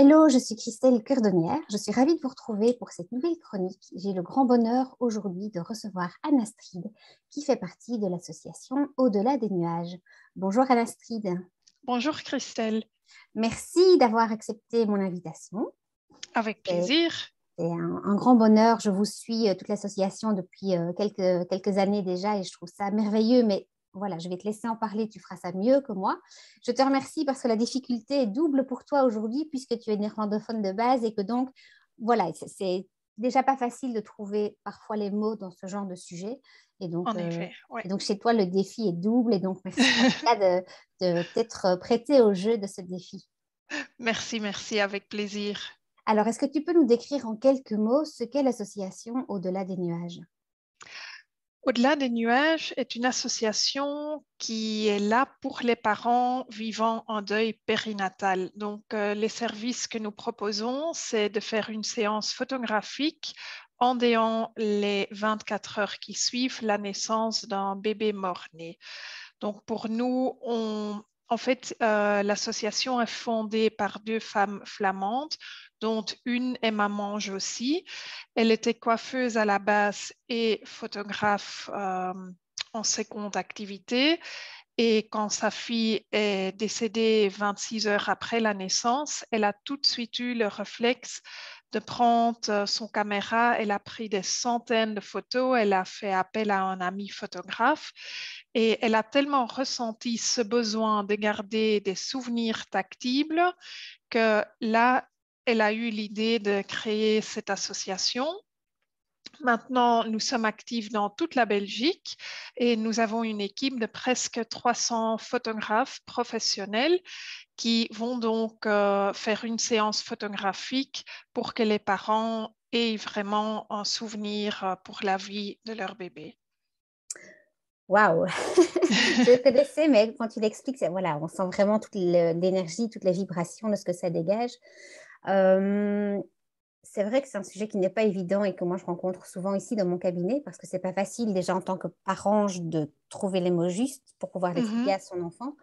Hello, je suis Christelle Curdonnière. Je suis ravie de vous retrouver pour cette nouvelle chronique. J'ai le grand bonheur aujourd'hui de recevoir Anastrid, qui fait partie de l'association Au-delà des nuages. Bonjour Anastrid. Bonjour Christelle, Merci d'avoir accepté mon invitation. avec C'est plaisir. c'est un grand bonheur. Je vous suis toute l'association depuis quelques années déjà et je trouve ça merveilleux. Mais voilà, je vais te laisser en parler. Tu feras ça mieux que moi. Je te remercie parce que la difficulté est double pour toi aujourd'hui puisque tu es néerlandophone de base et que donc, voilà, c'est déjà pas facile de trouver parfois les mots dans ce genre de sujet. Et donc, En effet, oui. chez toi, le défi est double. Et donc, merci en tout cas de t'être prêté au jeu de ce défi. Merci, avec plaisir. Alors, est-ce que tu peux nous décrire en quelques mots ce qu'est l'association Au-delà des nuages? Au-delà des nuages est une association qui est là pour les parents vivant en deuil périnatal. Donc, les services que nous proposons, c'est de faire une séance photographique en déant les 24 heures qui suivent la naissance d'un bébé mort-né. Donc, pour nous, en fait, l'association est fondée par deux femmes flamandes, dont une est maman aussi. Elle était coiffeuse à la base et photographe en seconde activité. Et quand sa fille est décédée 26 heures après la naissance, elle a tout de suite eu le réflexe de prendre son caméra. Elle a pris des centaines de photos. Elle a fait appel à un ami photographe. Et elle a tellement ressenti ce besoin de garder des souvenirs tactiles que là, elle a eu l'idée de créer cette association. Maintenant, nous sommes actifs dans toute la Belgique et nous avons une équipe de presque 300 photographes professionnels qui vont donc faire une séance photographique pour que les parents aient vraiment un souvenir pour la vie de leur bébé. Waouh! Je le connaissais, mais quand tu l'expliques, voilà, on sent vraiment toute l'énergie, toutes les vibrations de ce que ça dégage. Euh, c'est vrai que c'est un sujet qui n'est pas évident et que moi je rencontre souvent ici dans mon cabinet parce que c'est pas facile déjà en tant que parent de trouver les mots justes pour pouvoir l'expliquer Mhm. à son enfant.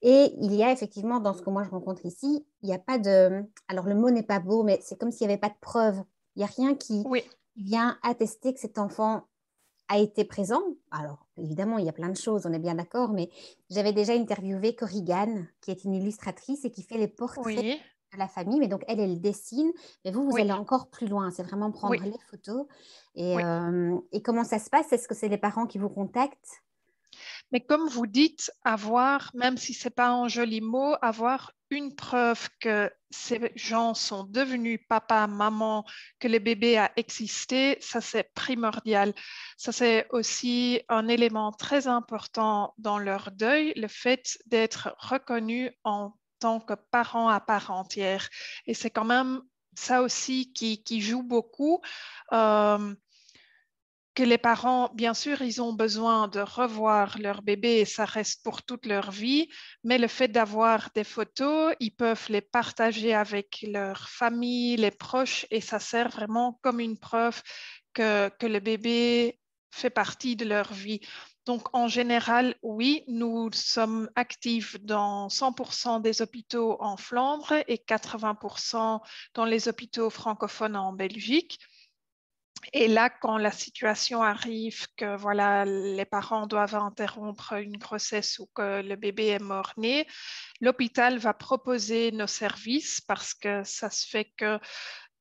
Et il y a effectivement dans ce que moi je rencontre ici, il n'y a pas de... Alors le mot n'est pas beau, mais c'est comme s'il n'y avait pas de preuve. Il n'y a rien qui Oui, vient attester que cet enfant a été présent. Alors, évidemment, il y a plein de choses, on est bien d'accord, mais j'avais déjà interviewé Corrigan, qui est une illustratrice et qui fait les portraits oui, de la famille. Mais donc, elle dessine. Mais vous oui, allez encore plus loin. C'est vraiment oui, prendre les photos. oui. Et comment ça se passe? Est-ce que c'est les parents qui vous contactent? Mais comme vous dites, avoir, même si ce n'est pas un joli mot, avoir une preuve que ces gens sont devenus papa, maman, que le bébé a existé, ça c'est primordial. Ça c'est aussi un élément très important dans leur deuil, le fait d'être reconnu en tant que parent à part entière. Et c'est quand même ça aussi qui joue beaucoup. Euh, que les parents, bien sûr, ils ont besoin de revoir leur bébé et ça reste pour toute leur vie, mais le fait d'avoir des photos, ils peuvent les partager avec leur famille, les proches, et ça sert vraiment comme une preuve que le bébé fait partie de leur vie. Donc, en général, oui, nous sommes actifs dans 100% des hôpitaux en Flandre et 80% dans les hôpitaux francophones en Belgique. Et là, quand la situation arrive que voilà, les parents doivent interrompre une grossesse ou que le bébé est mort-né, l'hôpital va proposer nos services parce que ça se fait que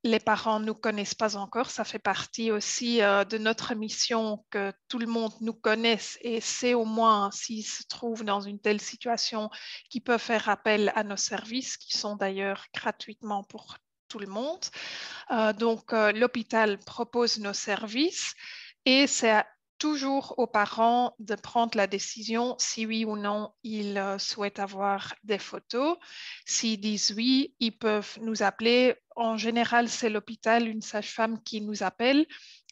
les parents ne nous connaissent pas encore. Ça fait partie aussi de notre mission que tout le monde nous connaisse et sait au moins s'ils se trouvent dans une telle situation qu'ils peuvent faire appel à nos services qui sont d'ailleurs gratuitement pour tout le monde. Donc, l'hôpital propose nos services et c'est toujours aux parents de prendre la décision si oui ou non ils souhaitent avoir des photos. S'ils disent oui, ils peuvent nous appeler. En général, c'est l'hôpital, une sage-femme qui nous appelle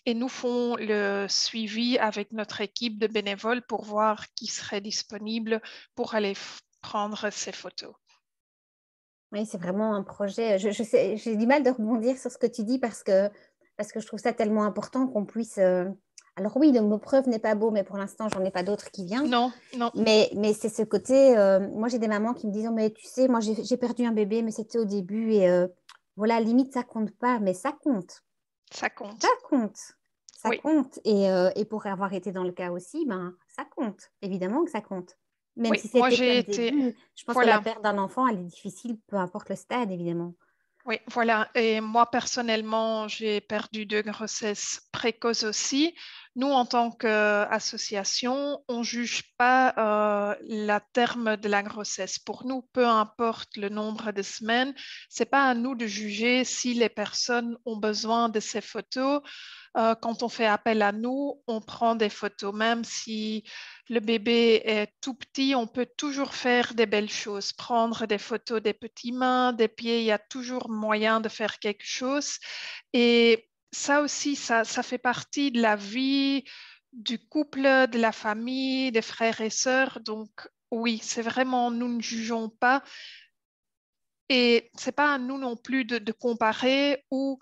et nous font le suivi avec notre équipe de bénévoles pour voir qui serait disponible pour aller prendre ces photos. Oui, c'est vraiment un projet. Je sais, j'ai du mal de rebondir sur ce que tu dis parce que je trouve ça tellement important qu'on puisse Alors oui, le mot preuve n'est pas beau, mais pour l'instant, j'en ai pas d'autres qui viennent. Non, non, Mais c'est ce côté, moi j'ai des mamans qui me disent, oh, mais tu sais, moi j'ai perdu un bébé, mais c'était au début et voilà, limite ça compte pas, mais ça compte, ça ça compte. compte, ça Oui, compte. Et pour avoir été dans le cas aussi, ben ça compte, évidemment que ça compte. Même oui, si moi c'était j'ai qu'un été, début, je pense que la voilà. perte d'un enfant, elle est difficile, peu importe le stade, évidemment. Oui, voilà. Et moi, personnellement, j'ai perdu deux grossesses précoces aussi. Nous, en tant qu'association, on ne juge pas la terme de la grossesse. Pour nous, peu importe le nombre de semaines, c'est pas à nous de juger si les personnes ont besoin de ces photos. Quand on fait appel à nous, on prend des photos. Même si le bébé est tout petit, on peut toujours faire des belles choses, prendre des photos des petits mains, des pieds, il y a toujours moyen de faire quelque chose. Et ça aussi, ça fait partie de la vie du couple, de la famille, des frères et sœurs. Donc oui, c'est vraiment, nous ne jugeons pas. Et c'est pas à nous non plus de comparer ou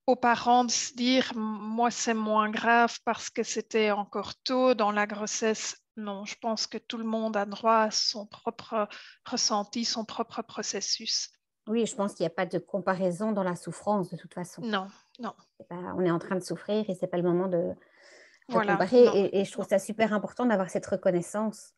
aux parents de se dire, moi, c'est moins grave parce que c'était encore tôt dans la grossesse. Non, je pense que tout le monde a droit à son propre ressenti, son propre processus. Oui, je pense qu'il n'y a pas de comparaison dans la souffrance de toute façon. Non, non, On est en train de souffrir et c'est pas le moment de voilà, comparer. non, Et je trouve non, ça super important d'avoir cette reconnaissance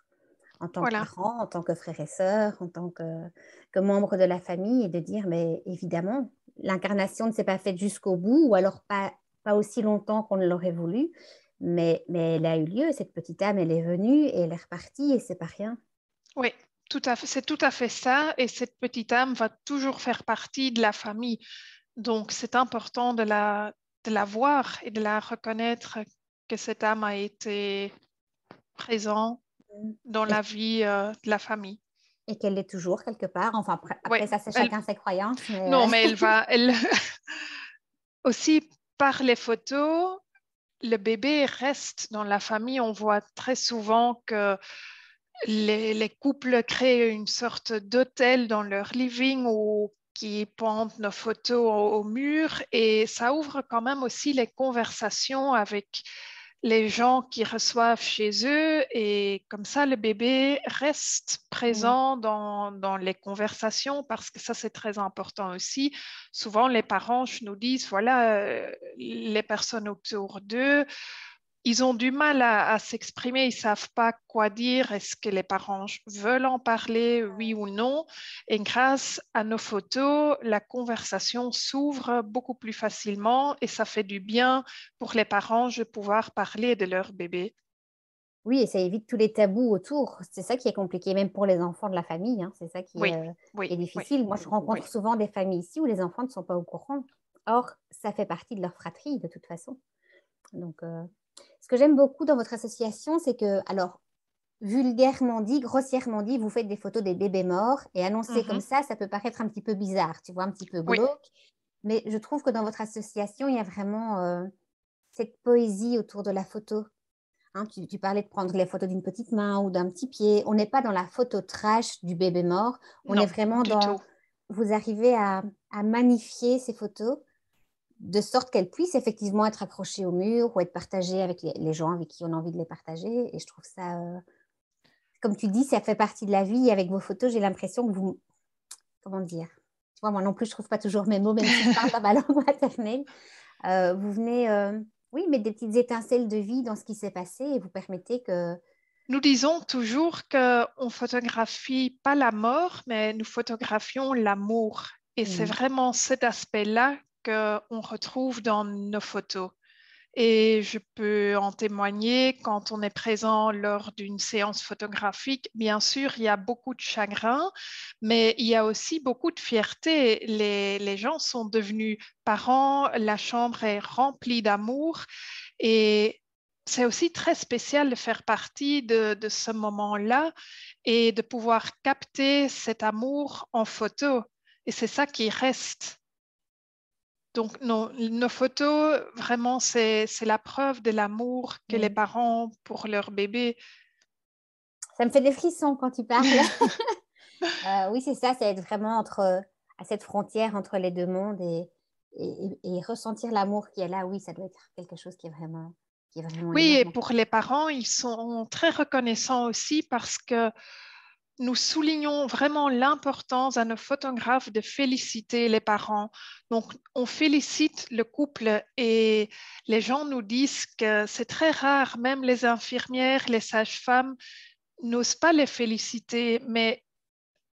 en tant que voilà. parent, en tant que frère et sœur, en tant que membre de la famille et de dire, mais évidemment, l'incarnation ne s'est pas faite jusqu'au bout ou alors pas aussi longtemps qu'on l'aurait voulu, mais elle a eu lieu, cette petite âme, elle est venue et elle est repartie et c'est pas rien. Oui, tout à fait, c'est tout à fait ça. Et cette petite âme va toujours faire partie de la famille. Donc, c'est important de la voir et de la reconnaître que cette âme a été présente dans Et, la vie de la famille. et qu'elle l'est toujours quelque part. Enfin, Oui, après ça, c'est elle, chacun ses croyances, non, mais elle aussi par les photos, le bébé reste dans la famille. On voit très souvent que les couples créent une sorte d'hôtel dans leur living ou qui pendent nos photos au mur et ça ouvre quand même aussi les conversations avec les gens qui reçoivent chez eux et comme ça le bébé reste Mm. présent dans les conversations parce que ça c'est très important aussi. Souvent les parents nous disent voilà les personnes autour d'eux ils ont du mal à s'exprimer, ils ne savent pas quoi dire, est-ce que les parents veulent en parler, oui ou non. Et grâce à nos photos, la conversation s'ouvre beaucoup plus facilement et ça fait du bien pour les parents de pouvoir parler de leur bébé. Oui, et ça évite tous les tabous autour. C'est ça qui est compliqué, même pour les enfants de la famille, hein. C'est ça Oui, qui oui, est oui, difficile. Moi, je oui. rencontre souvent des familles ici où les enfants ne sont pas au courant. Or, ça fait partie de leur fratrie, de toute façon. Donc, ce que j'aime beaucoup dans votre association, c'est que, alors, vulgairement dit, grossièrement dit, vous faites des photos des bébés morts et annoncer comme Mhm. ça peut paraître un petit peu bizarre, tu vois, un petit peu Oui, glauque. Mais je trouve que dans votre association, il y a vraiment cette poésie autour de la photo. Hein, tu parlais de prendre les photos d'une petite main ou d'un petit pied. On n'est pas dans la photo trash du bébé mort. On est non, vraiment du dans... tout. Vous arrivez à magnifier ces photos de sorte qu'elles puissent effectivement être accrochées au mur ou être partagées avec les gens avec qui on a envie de les partager. Et je trouve ça, comme tu dis, ça fait partie de la vie. Et avec vos photos, j'ai l'impression que vous... Comment dire? Tu vois, moi non plus, je trouve pas toujours mes mots, même si je parle dans ma langue maternelle. Vous venez, oui, mettre des petites étincelles de vie dans ce qui s'est passé et vous permettez que... Nous disons toujours qu'on photographie pas la mort, mais nous photographions l'amour. Et c'est Hmm. vraiment cet aspect-là qu'on retrouve dans nos photos. Et je peux en témoigner quand on est présent lors d'une séance photographique. Bien sûr, il y a beaucoup de chagrin, mais il y a aussi beaucoup de fierté. Les gens sont devenus parents, la chambre est remplie d'amour et c'est aussi très spécial de faire partie de ce moment-là et de pouvoir capter cet amour en photo. Et c'est ça qui reste. Donc, nos photos, vraiment, c'est la preuve de l'amour que les Hmm. parents ont pour leur bébé. Ça me fait des frissons quand tu parles. Oui, c'est ça, c'est être vraiment à cette frontière entre les deux mondes et ressentir l'amour qui est là. Oui, ça doit être quelque chose qui est vraiment... qui est vraiment Oui, et énorme. pour les parents, ils sont très reconnaissants aussi parce que nous soulignons vraiment l'importance à nos photographes de féliciter les parents. Donc, on félicite le couple et les gens nous disent que c'est très rare, même les infirmières, les sages-femmes n'osent pas les féliciter, mais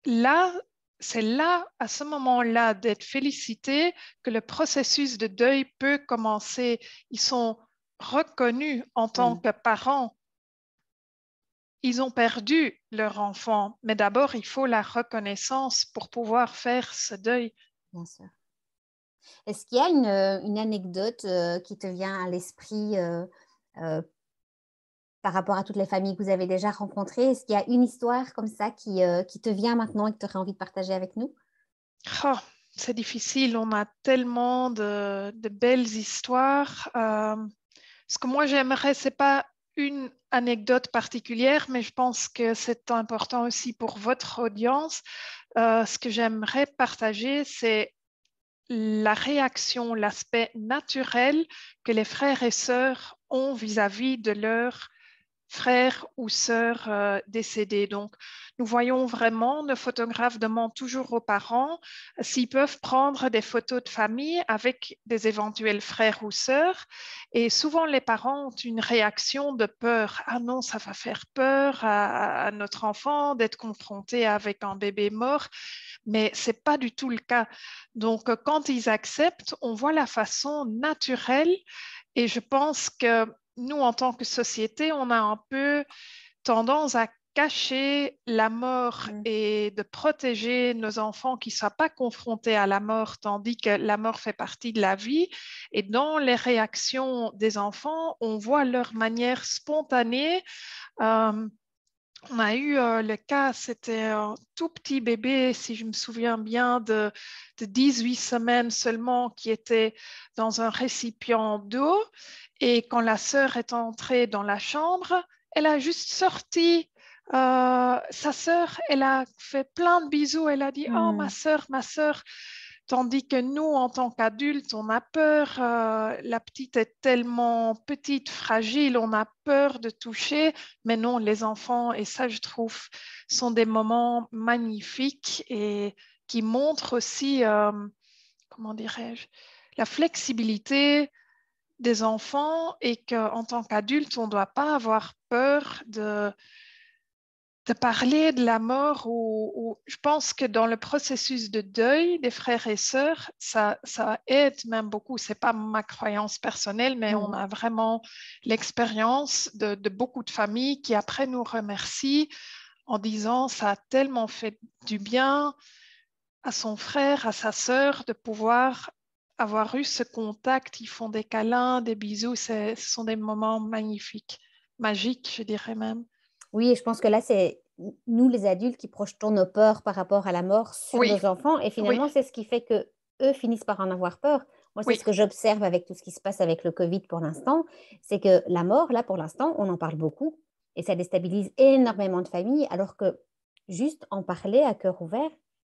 là, c'est là, à ce moment-là, d'être félicité que le processus de deuil peut commencer. Ils sont reconnus en tant Mm, que parents. Ils ont perdu leur enfant, mais d'abord, il faut la reconnaissance pour pouvoir faire ce deuil. bien sûr. Est-ce qu'il y a une anecdote qui te vient à l'esprit euh, par rapport à toutes les familles que vous avez déjà rencontrées? Est-ce qu'il y a une histoire comme ça qui te vient maintenant et que tu aurais envie de partager avec nous? Oh, c'est difficile, on a tellement de belles histoires. Ce que moi j'aimerais, c'est pas une anecdote particulière, mais je pense que c'est important aussi pour votre audience. Ce que j'aimerais partager, c'est la réaction, l'aspect naturel que les frères et sœurs ont vis-à-vis de leur frères ou sœurs décédés. Donc, nous voyons vraiment, nos photographes demandent toujours aux parents s'ils peuvent prendre des photos de famille avec des éventuels frères ou sœurs. Et souvent, les parents ont une réaction de peur. Ah non, ça va faire peur à notre enfant d'être confronté avec un bébé mort. Mais ce n'est pas du tout le cas. Donc, quand ils acceptent, on voit la façon naturelle et je pense que nous, en tant que société, on a un peu tendance à cacher la mort Mm. et de protéger nos enfants qui ne soient pas confrontés à la mort, tandis que la mort fait partie de la vie. Et dans les réactions des enfants, on voit leur manière spontanée. Euh, on a eu le cas, c'était un tout petit bébé, si je me souviens bien, de 18 semaines seulement, qui était dans un récipient d'eau. Et quand la sœur est entrée dans la chambre, elle a juste sorti sa sœur, elle a fait plein de bisous, elle a dit «Oh, Mm. ma sœur». Tandis que nous, en tant qu'adultes, on a peur. La petite est tellement petite, fragile, on a peur de toucher. Mais non, les enfants, et ça, je trouve, sont des moments magnifiques et qui montrent aussi, comment dirais-je, la flexibilité des enfants et qu'en tant qu'adulte, on ne doit pas avoir peur de parler de la mort ou je pense que dans le processus de deuil des frères et sœurs, ça aide même beaucoup. C'est pas ma croyance personnelle, mais on Mm. a vraiment l'expérience de beaucoup de familles qui après nous remercient en disant ça a tellement fait du bien à son frère, à sa sœur de pouvoir avoir eu ce contact. Ils font des câlins, des bisous. Ce sont des moments magnifiques, magiques, je dirais même. Oui, et je pense que là, c'est nous, les adultes, qui projetons nos peurs par rapport à la mort sur Oui, nos enfants. Et oui, finalement, c'est ce qui fait que eux finissent par en avoir peur. Moi, c'est oui, ce que j'observe avec tout ce qui se passe avec le Covid pour l'instant. C'est que la mort, là, pour l'instant, on en parle beaucoup. Et ça déstabilise énormément de familles. Alors que juste en parler à cœur ouvert,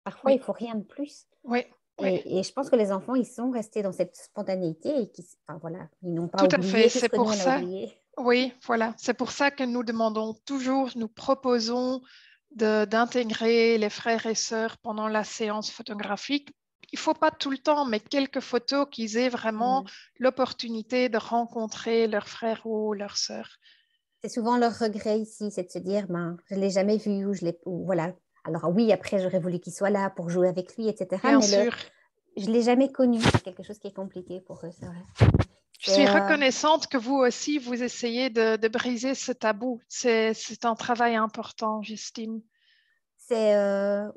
parfois, il oui, faut rien de plus. oui, oui. Et je pense que les enfants, ils sont restés dans cette spontanéité et enfin, voilà, ils n'ont pas Tout à fait. oublié tout ce C'est que nous, pour on a ça. oublié. Oui, voilà. C'est pour ça que nous demandons toujours, nous proposons d'intégrer les frères et sœurs pendant la séance photographique. Il ne faut pas tout le temps, mais quelques photos qu'ils aient vraiment Mm. l'opportunité de rencontrer leur frère ou leur sœur. C'est souvent leur regret ici, c'est de se dire, ben, je ne l'ai jamais vu, ou je l'ai, ou voilà. Alors oui, après, j'aurais voulu qu'il soit là pour jouer avec lui, etc. Bien Mais sûr, je ne l'ai jamais connu. C'est quelque chose qui est compliqué pour eux, c'est vrai. je suis C'est, reconnaissante que vous aussi, vous essayez de briser ce tabou. C'est un travail important, j'estime.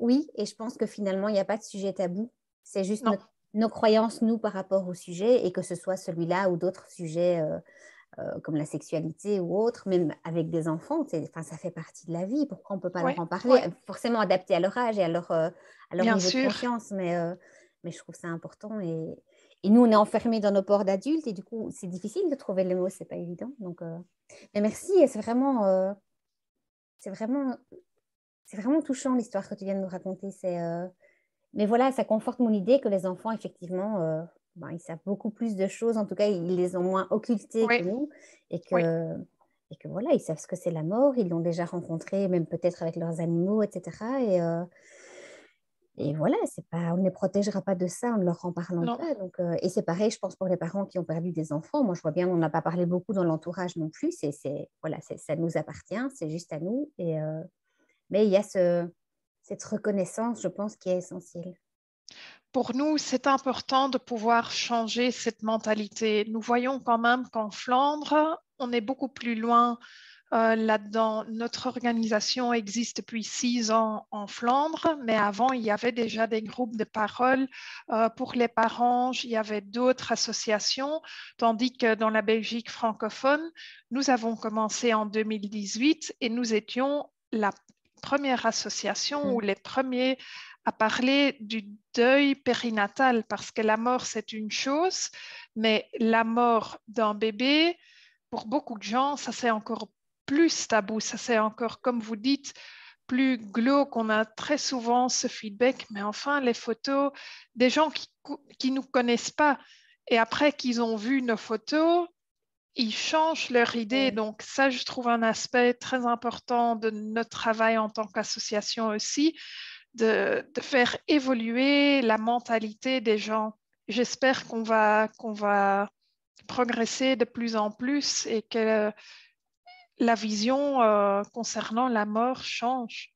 oui, et je pense que finalement, il n'y a pas de sujet tabou. C'est juste Non, nos croyances, nous, par rapport au sujet, et que ce soit celui-là ou d'autres sujets comme la sexualité ou autre, même avec des enfants, enfin, ça fait partie de la vie. Pourquoi on ne peut pas oui, leur en parler? oui, Forcément adapté à leur âge et à leur bien niveau de sûr. conscience, mais je trouve ça important. Et nous, on est enfermés dans nos peurs d'adultes et du coup, c'est difficile de trouver les mots, c'est pas évident. Donc, mais merci, et c'est vraiment, c'est vraiment touchant l'histoire que tu viens de nous raconter. Mais voilà, ça conforte mon idée que les enfants, effectivement, ils savent beaucoup plus de choses. En tout cas, ils les ont moins occultées Oui, que nous. Et oui. que voilà, ils savent ce que c'est la mort. Ils l'ont déjà rencontré, même peut-être avec leurs animaux, etc. Et voilà, c'est pas, on ne les protégera pas de ça en ne leur en parlant Non. pas. Donc, et c'est pareil, je pense, pour les parents qui ont perdu des enfants. Moi, je vois bien, on n'a pas parlé beaucoup dans l'entourage non plus. Voilà, ça nous appartient, c'est juste à nous. Mais il y a cette reconnaissance, je pense, qui est essentielle. Pour nous, c'est important de pouvoir changer cette mentalité. Nous voyons quand même qu'en Flandre, on est beaucoup plus loin là-dedans. Notre organisation existe depuis 6 ans en Flandre, mais avant, il y avait déjà des groupes de parole pour les parents. Il y avait d'autres associations, tandis que dans la Belgique francophone, nous avons commencé en 2018 et nous étions la première association ou les premiers à parler du deuil périnatal, parce que la mort, c'est une chose, mais la mort d'un bébé, pour beaucoup de gens, ça c'est encore plus tabou, ça c'est encore, comme vous dites, plus glauque. On a très souvent ce feedback, mais enfin, les photos des gens qui nous connaissent pas, et après qu'ils ont vu nos photos, ils changent leur idée. Ouais. Donc ça, je trouve un aspect très important de notre travail en tant qu'association aussi, de faire évoluer la mentalité des gens. J'espère qu'on va progresser de plus en plus et que la vision concernant la mort change.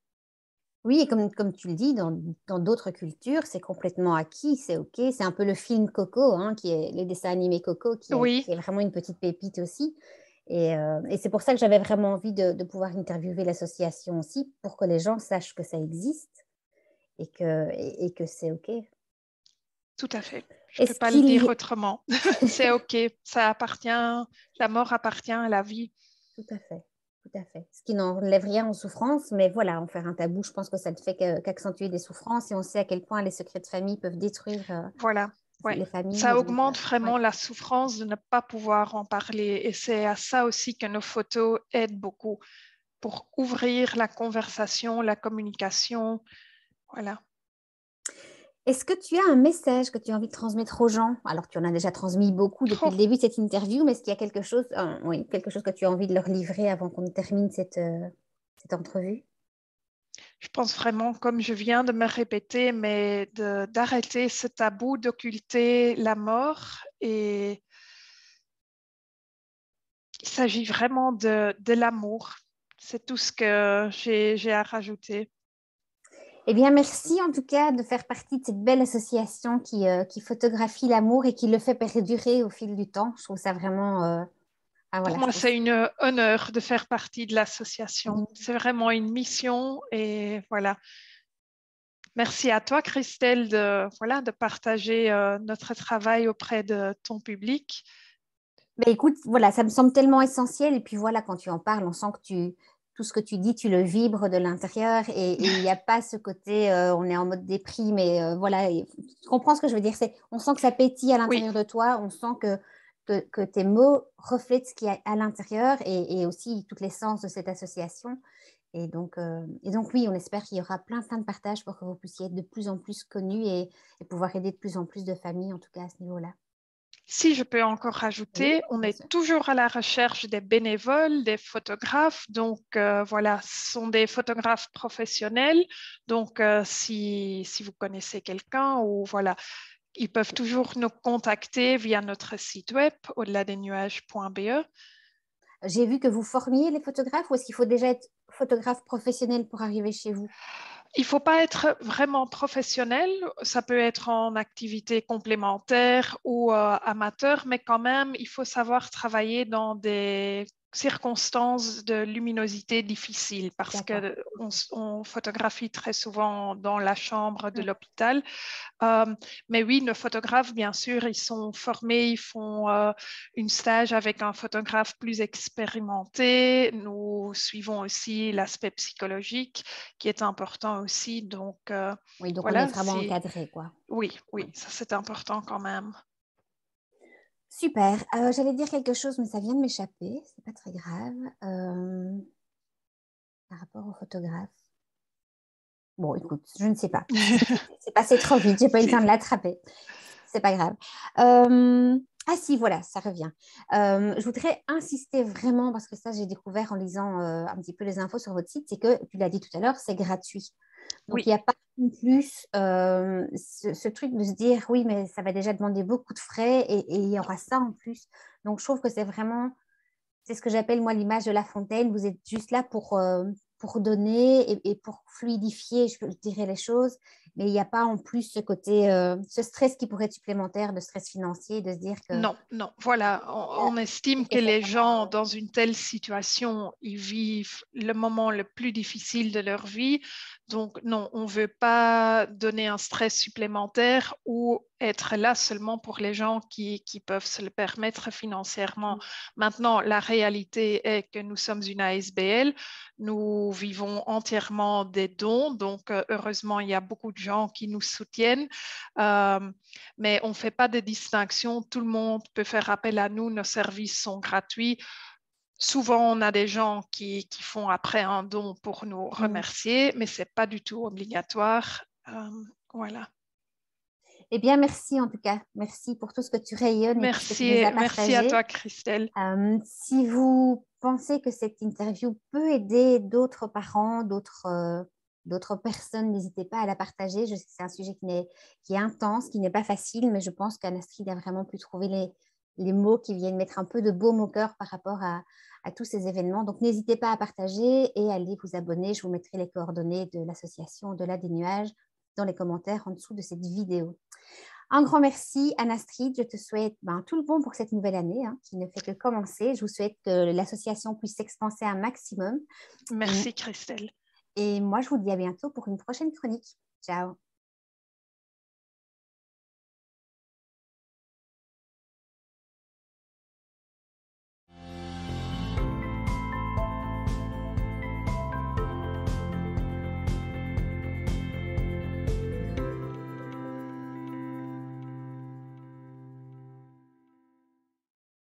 Oui, et comme tu le dis, dans d'autres cultures, c'est complètement acquis, c'est OK. C'est un peu le film Coco, hein, qui est le dessin animé Coco, Oui, qui est vraiment une petite pépite aussi. Et c'est pour ça que j'avais vraiment envie de pouvoir interviewer l'association aussi, pour que les gens sachent que ça existe et que c'est OK. tout à fait. Je ne peux Est-ce pas le qu'il dire y... autrement. C'est OK. Ça appartient, la mort appartient à la vie. Tout à fait, tout à fait. Ce qui n'enlève rien aux souffrances, mais voilà, en faire un tabou, je pense que ça ne fait qu'accentuer des souffrances et on sait à quel point les secrets de famille peuvent détruire Voilà. Ouais. les familles. Ça Et donc, augmente ouais. vraiment la souffrance de ne pas pouvoir en parler. Et c'est à ça aussi que nos photos aident beaucoup pour ouvrir la conversation, la communication. Voilà. Est-ce que tu as un message que tu as envie de transmettre aux gens? Alors, tu en as déjà transmis beaucoup depuis Oh, le début de cette interview, mais est-ce qu'il y a quelque chose, oui, quelque chose que tu as envie de leur livrer avant qu'on termine cette entrevue? je pense vraiment, comme je viens de me répéter, mais d'arrêter ce tabou d'occulter la mort. Et il s'agit vraiment de l'amour. C'est tout ce que j'ai à rajouter. Eh bien, merci en tout cas de faire partie de cette belle association qui photographie l'amour et qui le fait perdurer au fil du temps. Je trouve ça vraiment, Pour voilà, je moi, trouve c'est un honneur de faire partie de l'association. C'est vraiment une mission et voilà. Merci à toi, Christelle, de partager notre travail auprès de ton public. Ben écoute, voilà, ça me semble tellement essentiel. Et puis voilà, quand tu en parles, on sent que tout ce que tu dis, tu le vibres de l'intérieur. Et il n'y a pas ce côté, on est en mode déprime. Mais voilà, tu comprends ce que je veux dire. On sent que ça pétille à Oui, l'intérieur de toi. On sent que tes mots reflètent ce qui est à l'intérieur et aussi toutes les sens de cette association. Et donc oui, on espère qu'il y aura plein de partages pour que vous puissiez être de plus en plus connus et pouvoir aider de plus en plus de familles, en tout cas à ce niveau-là. si je peux encore Oui, rajouter, on bien est sûr. toujours à la recherche des bénévoles, des photographes. Donc voilà, ce sont des photographes professionnels. Donc si vous connaissez quelqu'un ou voilà, ils peuvent toujours nous contacter via notre site web au-delà-des-nuages.be. J'ai vu que vous formiez les photographes ou est-ce qu'il faut déjà être photographe professionnel pour arriver chez vous? Il ne faut pas être vraiment professionnel, ça peut être en activité complémentaire ou amateur, mais quand même, il faut savoir travailler dans des circonstances de luminosité difficiles parce D'accord. on photographie très souvent dans la chambre de Ouais. l'hôpital. Mais oui, nos photographes, bien sûr, ils sont formés, ils font une stage avec un photographe plus expérimenté. Nous suivons aussi l'aspect psychologique qui est important aussi. Donc, Oui, donc on est voilà, vraiment encadré, quoi. oui, Ouais. oui, ça c'est important quand même. Super. J'allais dire quelque chose, mais ça vient de m'échapper. C'est pas très grave. Par rapport au photographe. Bon, écoute, je ne sais pas. C'est passé trop vite. J'ai pas eu le temps Si. de l'attraper. C'est pas grave. Ah si, voilà, ça revient. Je voudrais insister vraiment, parce que ça, j'ai découvert en lisant un petit peu les infos sur votre site, c'est que, tu l'as dit tout à l'heure, c'est gratuit. Donc, il Oui, n'y a pas en plus ce truc de se dire, oui, mais ça va déjà demander beaucoup de frais et il y non, aura ça en plus. Donc, je trouve que c'est vraiment, c'est ce que j'appelle moi l'image de la fontaine. Vous êtes juste là pour donner et pour fluidifier, je dirais, les choses. Mais il n'y a pas en plus ce côté, ce stress qui pourrait être supplémentaire, de stress financier, de se dire que non, non. Voilà, on je estime trouve que que c'est les vraiment... gens dans une telle situation, ils vivent le moment le plus difficile de leur vie. Donc, non, on ne veut pas donner un stress supplémentaire ou être là seulement pour les gens qui peuvent se le permettre financièrement. Maintenant, la réalité est que nous sommes une ASBL, nous vivons entièrement des dons, donc heureusement, il y a beaucoup de gens qui nous soutiennent, mais on ne fait pas de distinction, tout le monde peut faire appel à nous, nos services sont gratuits. Souvent, on a des gens qui font après un don pour nous Mm. remercier, mais ce n'est pas du tout obligatoire. Voilà. Eh bien, merci en tout cas. Merci pour tout ce que tu rayonnes et tout ce que tu nous as Merci à partagé. toi, Christelle. Si vous pensez que cette interview peut aider d'autres parents, d'autres personnes, n'hésitez pas à la partager. Je sais que c'est un sujet qui est intense, qui n'est pas facile, mais je pense qu'Anastrid a vraiment pu trouver les mots qui viennent mettre un peu de baume au cœur par rapport à tous ces événements. Donc, n'hésitez pas à partager et à aller vous abonner. Je vous mettrai les coordonnées de l'association Au-delà des nuages dans les commentaires en dessous de cette vidéo. Un grand merci, Anastrid. Je te souhaite tout le bon pour cette nouvelle année qui ne fait que commencer. Je vous souhaite que l'association puisse s'expanser un maximum. Et, Merci, Christelle. et moi, je vous dis à bientôt pour une prochaine chronique. Ciao.